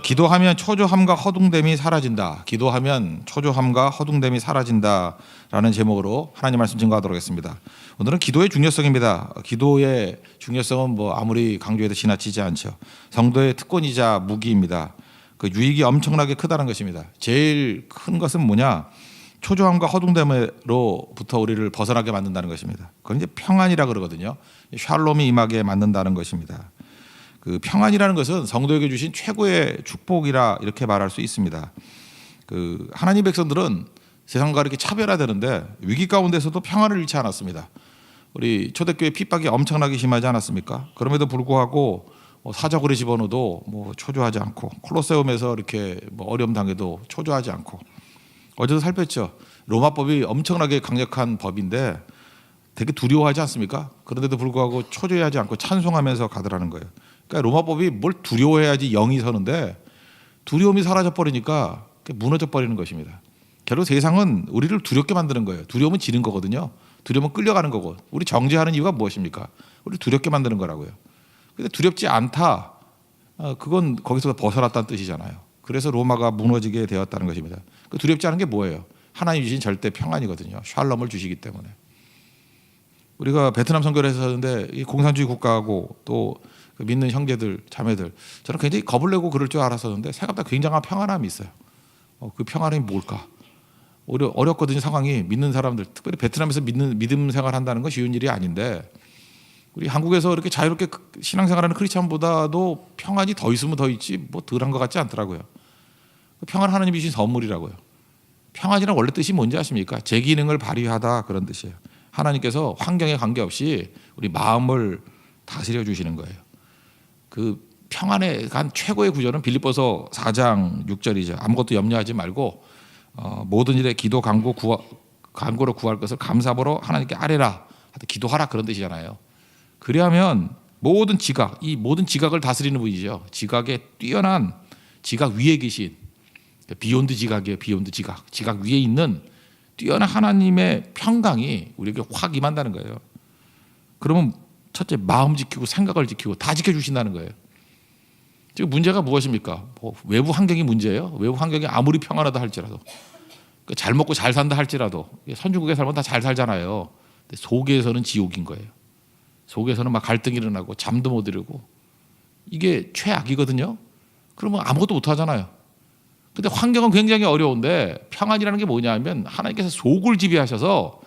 기도하면 초조함과 허둥됨이 사라진다. 기도하면 초조함과 허둥됨이 사라진다라는 제목으로 하나님 말씀 증거하도록 하겠습니다. 오늘은 기도의 중요성입니다. 기도의 중요성은 뭐 아무리 강조해도 지나치지 않죠. 성도의 특권이자 무기입니다. 그 유익이 엄청나게 크다는 것입니다. 제일 큰 것은 뭐냐? 초조함과 허둥됨으로부터 우리를 벗어나게 만든다는 것입니다. 그건 이제 평안이라 그러거든요. 샬롬이 임하게 만든다는 것입니다. 그 평안이라는 것은 성도에게 주신 최고의 축복이라 이렇게 말할 수 있습니다. 그 하나님 백성들은 세상과 이렇게 차별화되는데 위기 가운데서도 평안을 잃지 않았습니다. 우리 초대교회 핍박이 엄청나게 심하지 않았습니까? 그럼에도 불구하고 사적으로 집어넣어도 뭐 초조하지 않고 콜로세움에서 이렇게 뭐 어려움 당해도 초조하지 않고 어제도 살폈죠. 로마법이 엄청나게 강력한 법인데 되게 두려워하지 않습니까? 그런데도 불구하고 초조해하지 않고 찬송하면서 가더라는 거예요. 그러니까 로마법이 뭘 두려워해야지 영이 서는데 두려움이 사라져 버리니까 무너져 버리는 것입니다. 결국 세상은 우리를 두렵게 만드는 거예요. 두려움은 지는 거거든요. 두려움은 끌려가는 거고 우리 정죄하는 이유가 무엇입니까? 우리 두렵게 만드는 거라고요. 근데 두렵지 않다. 그건 거기서 벗어났다는 뜻이잖아요. 그래서 로마가 무너지게 되었다는 것입니다. 그 두렵지 않은 게 뭐예요? 하나님 주신 절대 평안이거든요. 샬롬을 주시기 때문에. 우리가 베트남 선교를 했었는데 이 공산주의 국가하고 또 믿는 형제들, 자매들 저는 굉장히 겁을 내고 그럴 줄 알았었는데 생각보다 굉장한 평안함이 있어요. 그 평안함이 뭘까? 어렵거든요. 상황이. 믿는 사람들, 특별히 베트남에서 믿음 생활한다는 건 쉬운 일이 아닌데 우리 한국에서 이렇게 자유롭게 신앙생활하는 크리스찬보다도 평안이 더 있으면 더 있지 뭐 덜한 것 같지 않더라고요. 평안 하나님이 주신 선물이라고요. 평안이란 원래 뜻이 뭔지 아십니까? 제 기능을 발휘하다 그런 뜻이에요. 하나님께서 환경에 관계없이 우리 마음을 다스려 주시는 거예요. 그 평안에 간 최고의 구절은 빌립보서 4장 6절이죠. 아무것도 염려하지 말고 모든 일에 기도 간구로 구할 것을 감사함으로 하나님께 아뢰라. 기도하라 그런 뜻이잖아요. 그리하면 모든 지각, 이 모든 지각을 다스리는 분이죠. 지각에 뛰어난 지각 위에 계신 비욘드 지각이에요. 비욘드 지각. 지각 위에 있는 뛰어난 하나님의 평강이 우리에게 확 임한다는 거예요. 그러면 첫째 마음 지키고 생각을 지키고 다 지켜주신다는 거예요. 지금 문제가 무엇입니까? 뭐 외부 환경이 문제예요. 외부 환경이 아무리 평안하다 할지라도 잘 먹고 잘 산다 할지라도 선진국에 살면 다 잘 살잖아요. 근데 속에서는 지옥인 거예요. 속에서는 막 갈등이 일어나고 잠도 못 이루고 이게 최악이거든요. 그러면 아무것도 못 하잖아요. 근데 환경은 굉장히 어려운데 평안이라는 게 뭐냐면 하나님께서 속을 지배하셔서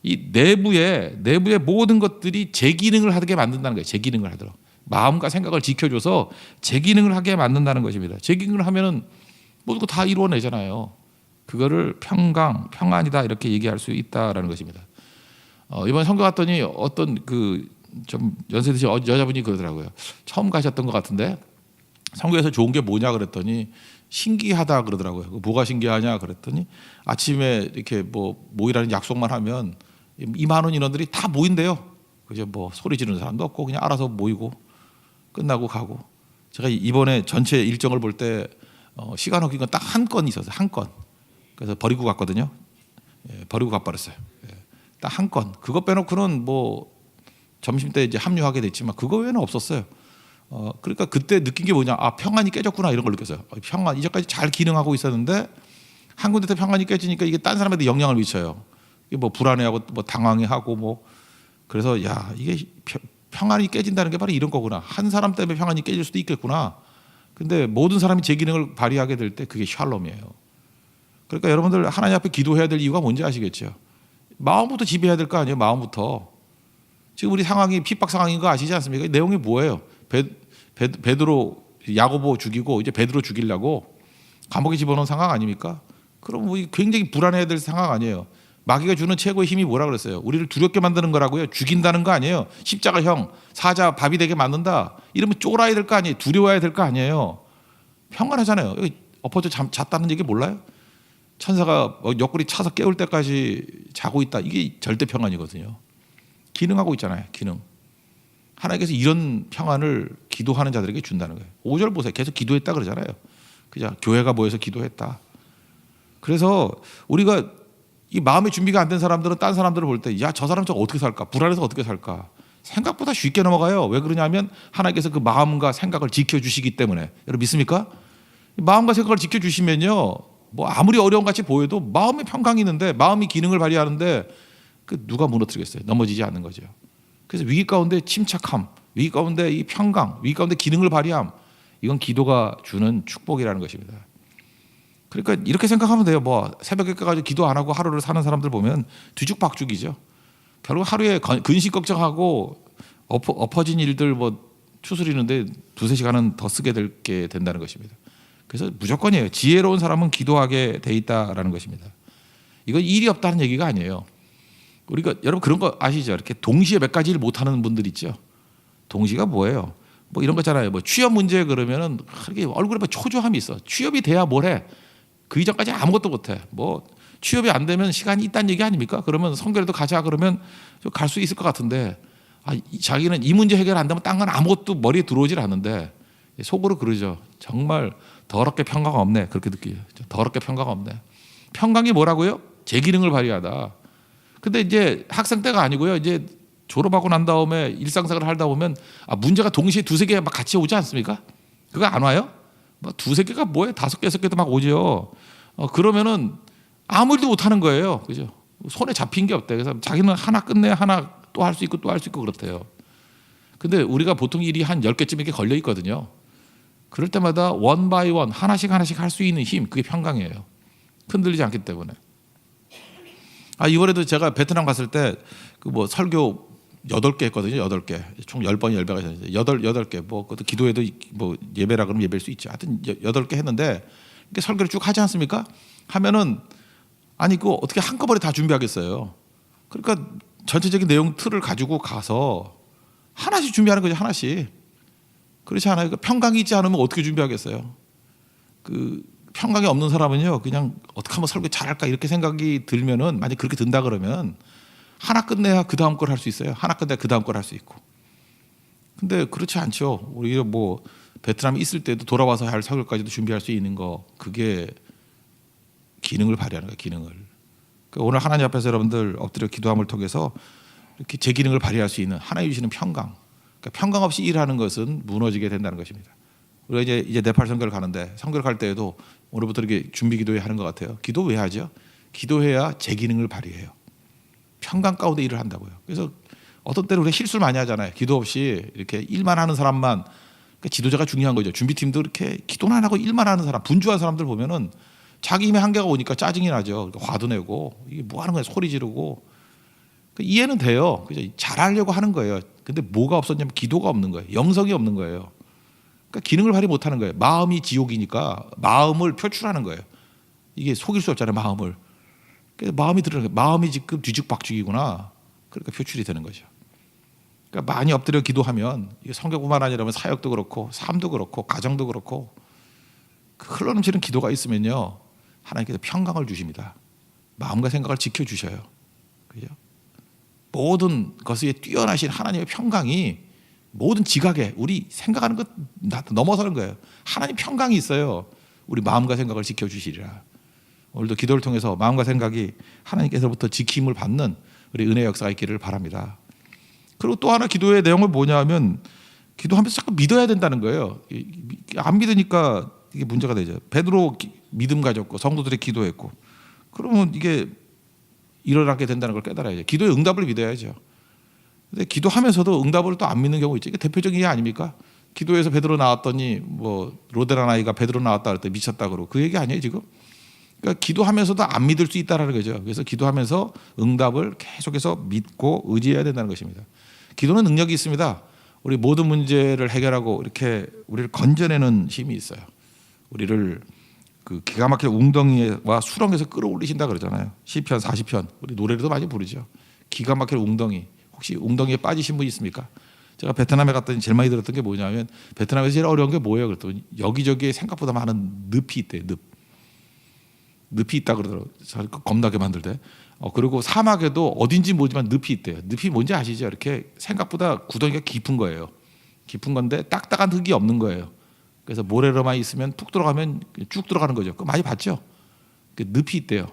이 내부의 모든 것들이 제 기능을 하게 만든다는 거예요. 제 기능을 하도록. 마음과 생각을 지켜줘서 제 기능을 하게 만든다는 것입니다. 제 기능을 하면은 모든 거 다 이루어내잖아요. 그거를 평안이다 이렇게 얘기할 수 있다라는 것입니다. 이번에 선교 갔더니 어떤 그 좀 연세 드신 여자분이 그러더라고요. 처음 가셨던 것 같은데 선교에서 좋은 게 뭐냐 그랬더니 신기하다 그러더라고요. 뭐가 신기하냐 그랬더니 아침에 이렇게 뭐 모이라는 약속만 하면 2만 원 인원들이 다 모인대요. 그죠? 뭐 소리 지르는 사람도 없고 그냥 알아서 모이고 끝나고 가고. 제가 이번에 전체 일정을 볼 때 시간 어긴 건 딱 한 건 있었어요. 한 건. 그래서 버리고 갔거든요. 버리고 가버렸어요. 딱 한 건. 그거 빼놓고는 뭐 점심 때 이제 합류하게 됐지만 그거 외에는 없었어요. 그러니까 그때 느낀 게 뭐냐? 아, 평안이 깨졌구나 이런 걸 느꼈어요. 평안 이제까지 잘 기능하고 있었는데 한 군데서 평안이 깨지니까 이게 딴 사람한테 영향을 미쳐요. 이게 뭐 불안해하고 뭐 당황해하고 뭐 그래서 야 이게 평안이 깨진다는 게 바로 이런 거구나. 한 사람 때문에 평안이 깨질 수도 있겠구나. 근데 모든 사람이 제 기능을 발휘하게 될 때 그게 샬롬이에요. 그러니까 여러분들 하나님 앞에 기도해야 될 이유가 뭔지 아시겠죠? 마음부터 지배해야 될 거 아니에요. 마음부터. 지금 우리 상황이 핍박 상황인 거 아시지 않습니까? 내용이 뭐예요? 베드로 야고보 죽이고 이제 베드로 죽이려고 감옥에 집어넣은 상황 아닙니까? 그럼 우리 굉장히 불안해야 될 상황 아니에요. 마귀가 주는 최고의 힘이 뭐라 그랬어요? 우리를 두렵게 만드는 거라고요. 죽인다는 거 아니에요. 십자가형 사자 밥이 되게 만든다. 이러면 쫄아야 될 거 아니에요. 두려워야 될 거 아니에요. 평안하잖아요. 여기 엎어져 잤다는 얘기 몰라요? 천사가 옆구리 차서 깨울 때까지 자고 있다. 이게 절대 평안이거든요. 기능하고 있잖아요. 기능. 하나님께서 이런 평안을 기도하는 자들에게 준다는 거예요. 5절 보세요. 계속 기도했다 그러잖아요. 그죠? 교회가 모여서 기도했다. 그래서 우리가 이 마음의 준비가 안 된 사람들은 딴 사람들을 볼 때 야, 저 사람 저거 어떻게 살까? 불안해서 어떻게 살까? 생각보다 쉽게 넘어가요. 왜 그러냐면 하나님께서 그 마음과 생각을 지켜주시기 때문에. 여러분 믿습니까? 마음과 생각을 지켜주시면요, 뭐 아무리 어려운 같이 보여도 마음의 평강이 있는데, 마음이 기능을 발휘하는데 그 누가 무너뜨리겠어요? 넘어지지 않는 거죠. 그래서 위기 가운데 침착함, 위기 가운데 이 평강, 위기 가운데 기능을 발휘함, 이건 기도가 주는 축복이라는 것입니다. 그러니까 이렇게 생각하면 돼요. 뭐 새벽에 가지고 기도 안 하고 하루를 사는 사람들 보면 뒤죽박죽이죠. 결국 하루에 근심 걱정하고 엎어진 일들 뭐 추스리는데 두세 시간은 더 쓰게 된다는 것입니다. 그래서 무조건이에요. 지혜로운 사람은 기도하게 돼 있다라는 것입니다. 이건 일이 없다는 얘기가 아니에요. 우리가 여러분 그런 거 아시죠? 이렇게 동시에 몇 가지 일 못하는 분들 있죠. 동시가 뭐예요? 뭐 이런 거잖아요. 뭐 취업 문제 그러면은 그렇게 얼굴에 초조함이 있어. 취업이 돼야 뭘 해? 그 이전까지 아무것도 못해. 뭐 취업이 안 되면 시간이 있다는 얘기 아닙니까? 그러면 성결에도 가자 그러면 갈 수 있을 것 같은데, 자기는 이 문제 해결 안 되면 딴 건 아무것도 머리에 들어오질 않는데 속으로 그러죠. 정말 더럽게 평강 없네. 그렇게 느껴요. 더럽게 평강 없네. 평강이 뭐라고요? 제 기능을 발휘하다. 근데 이제 학생 때가 아니고요. 이제 졸업하고 난 다음에 일상생활을 하다 보면 문제가 동시에 두세 개 막 같이 오지 않습니까? 그거 안 와요? 뭐 두세 개가 뭐예요? 다섯 개, 여섯 개도 막 오죠. 그러면은 아무 일도 못 하는 거예요. 그죠? 손에 잡힌 게 없대. 그래서 자기는 하나 끝내 하나 또 할 수 있고 또 할 수 있고 그렇대요. 근데 우리가 보통 일이 한 10개쯤 이렇게 걸려 있거든요. 그럴 때마다 원 바이 원 하나씩 할 수 있는 힘, 그게 평강이에요. 흔들리지 않기 때문에. 이번에도 제가 베트남 갔을 때 그 뭐 설교 8개 했거든요. 8개. 총 10번이 10배가 있었는데 8개. 뭐 그것도 기도회도 뭐 예배라 그러면 예배일 수 있죠. 하여튼 8개 했는데 이렇게 설교를 쭉 하지 않습니까? 하면은 그거 어떻게 한꺼번에 다 준비하겠어요. 그러니까 전체적인 내용 틀을 가지고 가서 하나씩 준비하는 거죠. 하나씩. 그렇지 않아요? 평강이 있지 않으면 어떻게 준비하겠어요? 그 평강이 없는 사람은요, 그냥 어떻게 하면 설교 잘할까 이렇게 생각이 들면은, 만약 그렇게 든다 그러면 하나 끝내야 그 다음 걸 할 수 있어요. 하나 끝내야 그 다음 걸 할 수 있고. 근데 그렇지 않죠. 우리 뭐 베트남에 있을 때도 돌아와서 할 설교까지도 준비할 수 있는 거, 그게 기능을 발휘하는 거예요. 기능을. 그러니까 오늘 하나님 앞에서 여러분들 엎드려 기도함을 통해서 이렇게 제 기능을 발휘할 수 있는 하나님 주시는 평강. 그러니까 평강 없이 일하는 것은 무너지게 된다는 것입니다. 우리가 이제 네팔 선교를 가는데, 선교를 갈 때에도 오늘부터 이렇게 준비 기도회 하는 것 같아요. 기도 왜 하죠? 기도해야 제 기능을 발휘해요. 평강 가운데 일을 한다고요. 그래서 어떤 때는 우리가 실수를 많이 하잖아요. 기도 없이 이렇게 일만 하는 사람만. 그러니까 지도자가 중요한 거죠. 준비팀도 이렇게 기도는 안 하고 일만 하는 사람, 분주한 사람들 보면은 자기 힘의 한계가 오니까 짜증이 나죠. 그러니까 화도 내고, 이게 뭐 하는 거야? 소리 지르고. 그러니까 이해는 돼요. 그죠? 잘하려고 하는 거예요. 근데 뭐가 없었냐면 기도가 없는 거예요. 영성이 없는 거예요. 그러니까 기능을 발휘 못하는 거예요. 마음이 지옥이니까 마음을 표출하는 거예요. 이게 속일 수 없잖아요. 마음을. 그래서 마음이 드러나요. 마음이 지금 뒤죽박죽이구나. 그러니까 표출이 되는 거죠. 그러니까 많이 엎드려 기도하면, 이게 성경뿐만 아니라 사역도 그렇고 삶도 그렇고 가정도 그렇고, 그 흘러넘치는 기도가 있으면요, 하나님께서 평강을 주십니다. 마음과 생각을 지켜주셔요. 그죠? 모든 것에 뛰어나신 하나님의 평강이 모든 지각에, 우리 생각하는 것 넘어서는 거예요. 하나님 평강이 있어요. 우리 마음과 생각을 지켜주시리라. 오늘도 기도를 통해서 마음과 생각이 하나님께서부터 지킴을 받는 우리 은혜의 역사가 있기를 바랍니다. 그리고 또 하나 기도의 내용은 뭐냐면, 기도하면서 자꾸 믿어야 된다는 거예요. 안 믿으니까 이게 문제가 되죠. 베드로 믿음 가졌고 성도들이 기도했고, 그러면 이게 일어나게 된다는 걸 깨달아야죠. 기도의 응답을 믿어야죠. 근데 기도하면서도 응답을 또 안 믿는 경우 있죠. 이게 대표적인 게 아닙니까? 기도에서 베드로 나왔더니 뭐 로데란 아이가 베드로 나왔다 그럴 때 미쳤다 그러고, 그 얘기 아니에요 지금? 그러니까 기도하면서도 안 믿을 수 있다라는 거죠. 그래서 기도하면서 응답을 계속해서 믿고 의지해야 된다는 것입니다. 기도는 능력이 있습니다. 우리 모든 문제를 해결하고 이렇게 우리를 건져내는 힘이 있어요. 우리를 그 기가 막힌 웅덩이와 수렁에서 끌어올리신다 그러잖아요. 시편 40편 우리 노래도 많이 부르죠. 기가 막힌 웅덩이. 혹시 웅덩이에 빠지신 분 있습니까? 제가 베트남에 갔더니 제일 많이 들었던 게 뭐냐면, 베트남에서 제일 어려운 게 뭐예요? 그랬더니 여기저기에 생각보다 많은 늪이 있대요. 늪이 있다 그러더라고요. 겁나게 만들대. 그리고 사막에도 어딘지 모르지만 늪이 있대요. 늪이 뭔지 아시죠? 이렇게 생각보다 구덩이가 깊은 거예요. 깊은 건데 딱딱한 흙이 없는 거예요. 그래서 모래로만 있으면 푹 들어가면 쭉 들어가는 거죠. 그거 많이 봤죠? 늪이 있대요.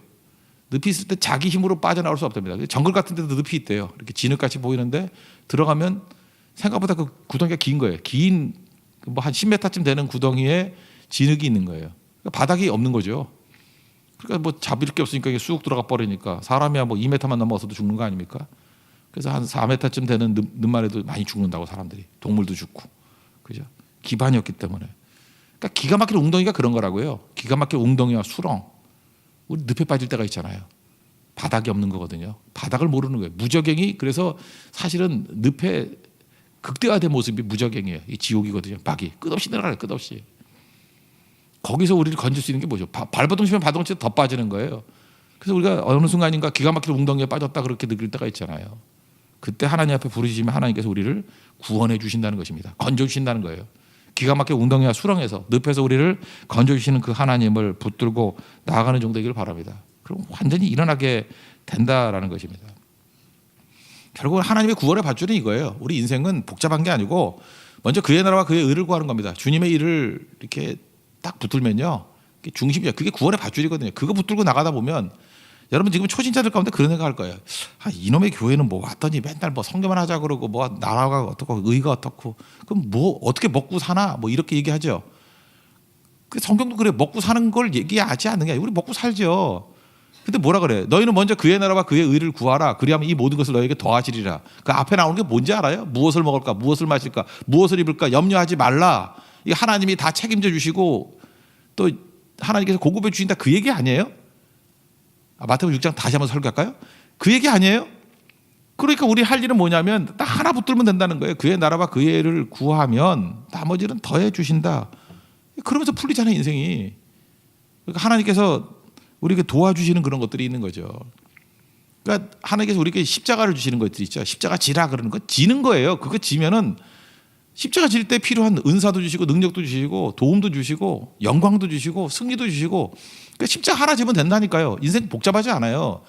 늪이 있을 때 자기 힘으로 빠져나올 수 없답니다. 정글 같은 데도 늪이 있대요. 이렇게 진흙같이 보이는데 들어가면 생각보다 그 구덩이가 긴 거예요. 긴 뭐 한 10m쯤 되는 구덩이에 진흙이 있는 거예요. 그러니까 바닥이 없는 거죠. 그러니까 뭐 잡을 게 없으니까 이게 쑥 들어가 버리니까 사람이야 뭐 2m만 넘어서도 죽는 거 아닙니까? 그래서 한 4m쯤 되는 늪만 해도 많이 죽는다고 사람들이. 동물도 죽고. 그죠? 기반이었기 때문에. 그러니까 기가 막힌 웅덩이가 그런 거라고요. 기가 막힌 웅덩이와 수렁. 우리 늪에 빠질 때가 있잖아요. 바닥이 없는 거거든요. 바닥을 모르는 거예요. 무적행이 그래서 사실은 늪에 극대화된 모습이 무적행이에요. 이 지옥이거든요. 박이 끝없이 내려가요. 끝없이. 거기서 우리를 건질 수 있는 게 뭐죠? 발버둥 치면 발버둥 더 빠지는 거예요. 그래서 우리가 어느 순간인가 기가 막힌 웅덩이에 빠졌다 그렇게 느낄 때가 있잖아요. 그때 하나님 앞에 부르시면 하나님께서 우리를 구원해 주신다는 것입니다. 건져 주신다는 거예요. 기가 막힌 웅덩이와 수렁에서 늪에서 우리를 건져 주시는 그 하나님을 붙들고 나아가는 정도이길 바랍니다. 그럼 완전히 일어나게 된다라는 것입니다. 결국 하나님의 구원의 밧줄은 이거예요. 우리 인생은 복잡한 게 아니고 먼저 그의 나라와 그의 의를 구하는 겁니다. 주님의 일을 이렇게 딱 붙들면요, 중심이야. 그게 구원의 밧줄이거든요. 그거 붙들고 나가다 보면 여러분 지금 초신자들 가운데 그런 생각할 거예요. 아, 이놈의 교회는 뭐 왔더니 맨날 뭐 성경만 하자 그러고 뭐 나라가 어떻고 의가 어떻고 그럼 뭐 어떻게 먹고 사나 뭐 이렇게 얘기하죠. 그 성경도 그래. 먹고 사는 걸 얘기하지 않는 게 아니고 우리 먹고 살죠. 근데 뭐라 그래? 너희는 먼저 그의 나라와 그의 의를 구하라. 그리하면 이 모든 것을 너에게 더하시리라. 그 앞에 나오는 게 뭔지 알아요? 무엇을 먹을까? 무엇을 마실까? 무엇을 입을까? 염려하지 말라. 이 하나님이 다 책임져 주시고 또 하나님께서 공급해 주신다. 그 얘기 아니에요? 마태복음 6장 다시 한번 설교할까요? 그 얘기 아니에요? 그러니까 우리 할 일은 뭐냐면 딱 하나 붙들면 된다는 거예요. 그의 나라와 그의 의를 구하면 나머지는 더해 주신다. 그러면서 풀리잖아요, 인생이. 그러니까 하나님께서 우리에게 도와주시는 그런 것들이 있는 거죠. 그러니까 하나님께서 우리에게 십자가를 주시는 것들이 있죠. 십자가 지라 그러는 거 지는 거예요. 그거 지면은 십자가 질 때 필요한 은사도 주시고 능력도 주시고 도움도 주시고 영광도 주시고 승리도 주시고 그러니까 십자가 하나 지면 된다니까요. 인생 복잡하지 않아요.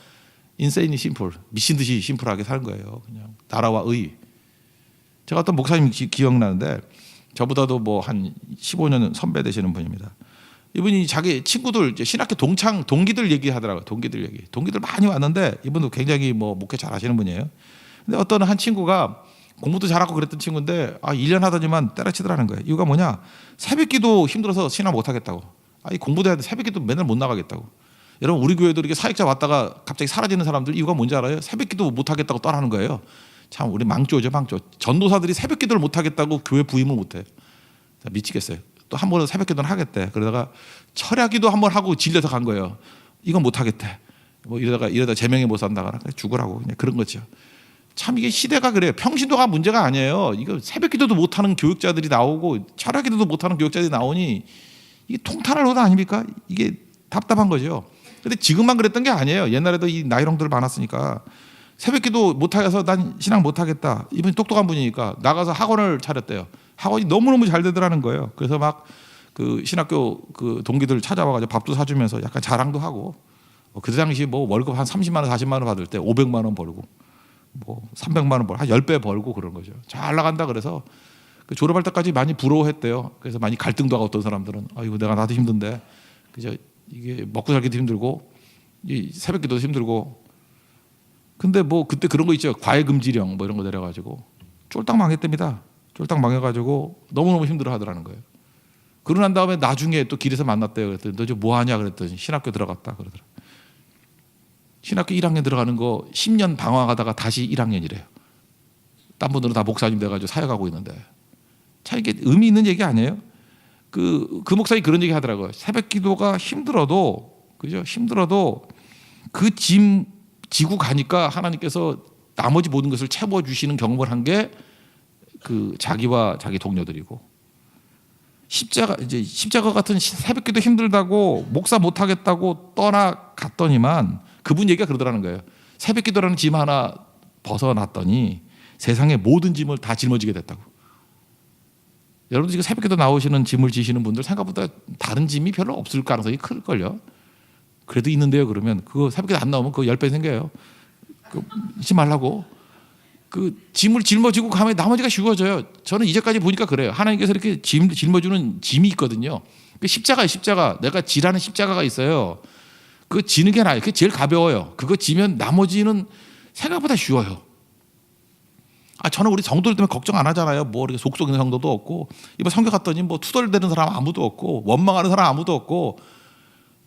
인세인이 심플, 미친 듯이 심플하게 사는 거예요. 그냥 나라와 의. 제가 어떤 목사님 기억나는데 저보다도 뭐 한 15년 선배 되시는 분입니다. 이분이 자기 친구들 신학교 동기들 얘기하더라고요. 동기들 많이 왔는데 이분도 굉장히 뭐 목회 잘하시는 분이에요. 근데 어떤 한 친구가 공부도 잘하고 그랬던 친구인데 1년 하더니만 때려치더라는 거예요. 이유가 뭐냐? 새벽기도 힘들어서 신앙 못 하겠다고. 이 공부도 해야 돼. 새벽기도 맨날 못 나가겠다고. 여러분 우리 교회도 이렇게 사역자 왔다가 갑자기 사라지는 사람들 이유가 뭔지 알아요? 새벽기도 못 하겠다고 떠나는 거예요. 참 우리 망조죠, 망조. 전도사들이 새벽기도를 못 하겠다고 교회 부임을 못 해. 미치겠어요. 또 한 번은 새벽기도는 하겠대. 그러다가 철야기도 한 번 하고 질려서 간 거예요. 이건 못 하겠대. 뭐 이러다 제명에 못 산다거나 죽으라고 그냥 그런 거죠. 참 이게 시대가 그래요. 평신도가 문제가 아니에요. 이거 새벽기도도 못하는 교육자들이 나오고 철야기도도 못하는 교육자들이 나오니 이게 통탄할 노릇 아닙니까? 이게 답답한 거죠. 근데 지금만 그랬던 게 아니에요. 옛날에도 이 나이롱들 많았으니까 새벽기도 못해서 난 신앙 못하겠다. 이분이 똑똑한 분이니까 나가서 학원을 차렸대요. 학원이 너무너무 잘 되더라는 거예요. 그래서 막 그 신학교 그 동기들 찾아와가지고 밥도 사주면서 약간 자랑도 하고 그 당시 뭐 월급 한 30만 원, 40만 원 받을 때 500만 원 벌고 뭐 300만 원 벌고 한 10배 벌고 그런 거죠. 잘 나간다 그래서 그 졸업할 때까지 많이 부러워했대요. 그래서 많이 갈등도 하고 어떤 사람들은 이거 내가 나도 힘든데 그죠? 이게 먹고 살기도 힘들고 이 새벽기도도 힘들고 근데 뭐 그때 그런 거 있죠. 과외금지령 뭐 이런 거 내려가지고 쫄딱 망했답니다. 쫄딱 망해가지고 너무너무 힘들어 하더라는 거예요. 그러고 난 다음에 나중에 또 길에서 만났대요. 그랬더니 너 지금 뭐 하냐 그랬더니 신학교 들어갔다 그러더라. 신학교 1학년 들어가는 거 10년 방황하다가 다시 1학년이래요. 딴 분들은 다 목사님 돼가지고 사역하고 있는데 참 이게 의미 있는 얘기 아니에요? 그 목사님이 그런 얘기 하더라고요. 새벽기도가 힘들어도 그죠? 힘들어도 그 짐 지고 가니까 하나님께서 나머지 모든 것을 채워 주시는 경험을 한 게 그 자기와 자기 동료들이고 십자가 같은 새벽기도 힘들다고 목사 못 하겠다고 떠나갔더니만 그분 얘기가 그러더라는 거예요. 새벽기도라는 짐 하나 벗어났더니 세상의 모든 짐을 다 짊어지게 됐다고. 여러분 지금 새벽기도 나오시는 짐을 지시는 분들 생각보다 다른 짐이 별로 없을 가능성이 클걸요. 그래도 있는데요. 그러면 그거 새벽기도 안 나오면 그거 10배 생겨요. 잊지 말라고. 그 짐을 짊어지고 가면 나머지가 쉬워져요. 저는 이제까지 보니까 그래요. 하나님께서 이렇게 짊어주는 짐이 있거든요. 그 십자가예요. 십자가. 내가 지라는 십자가가 있어요. 그거 지는 게 나아요. 그게 제일 가벼워요. 그거 지면 나머지는 생각보다 쉬워요. 저는 우리 성도들 때문에 걱정 안 하잖아요. 뭐 이렇게 속속 있는 성도도 없고, 이번 선교 갔더니 뭐 투덜대는 사람 아무도 없고, 원망하는 사람 아무도 없고,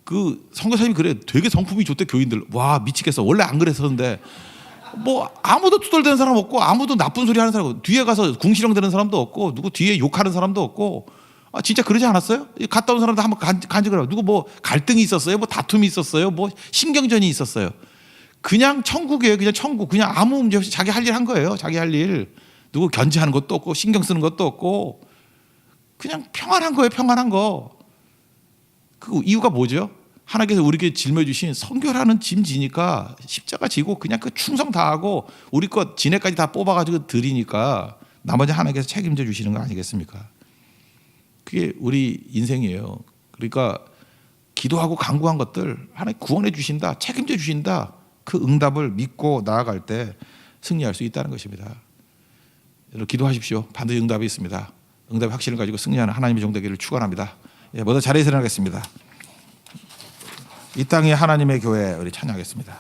그 선교사님이 그래, 되게 성품이 좋대. 교인들 와 미치겠어. 원래 안 그랬었는데 뭐 아무도 투덜대는 사람 없고, 아무도 나쁜 소리 하는 사람 없고, 뒤에 가서 궁시렁대는 사람도 없고, 누구 뒤에 욕하는 사람도 없고. 진짜 그러지 않았어요? 갔다 온 사람도 한번 간직을 하고, 누구 뭐 갈등이 있었어요? 뭐 다툼이 있었어요? 뭐 신경전이 있었어요? 그냥 천국이에요. 그냥 천국. 그냥 아무 문제 없이 자기 할 일 한 거예요. 자기 할 일. 누구 견제하는 것도 없고 신경 쓰는 것도 없고 그냥 평안한 거예요. 평안한 거. 그 이유가 뭐죠? 하나님께서 우리에게 짊어주신 선교라는 짐 지니까 십자가 지고 그냥 그 충성 다하고 우리 것 지네까지 다 뽑아가지고 드리니까 나머지 하나님께서 책임져 주시는 거 아니겠습니까? 그게 우리 인생이에요. 그러니까 기도하고 간구한 것들 하나님 구원해 주신다, 책임져 주신다. 그 응답을 믿고 나아갈 때 승리할 수 있다는 것입니다. 여러분 기도하십시오. 반드시 응답이 있습니다. 응답의 확신을 가지고 승리하는 하나님의 종 되기를 축원합니다. 모두 자리에서 일어나겠습니다. 이 땅에 하나님의 교회 우리 찬양하겠습니다.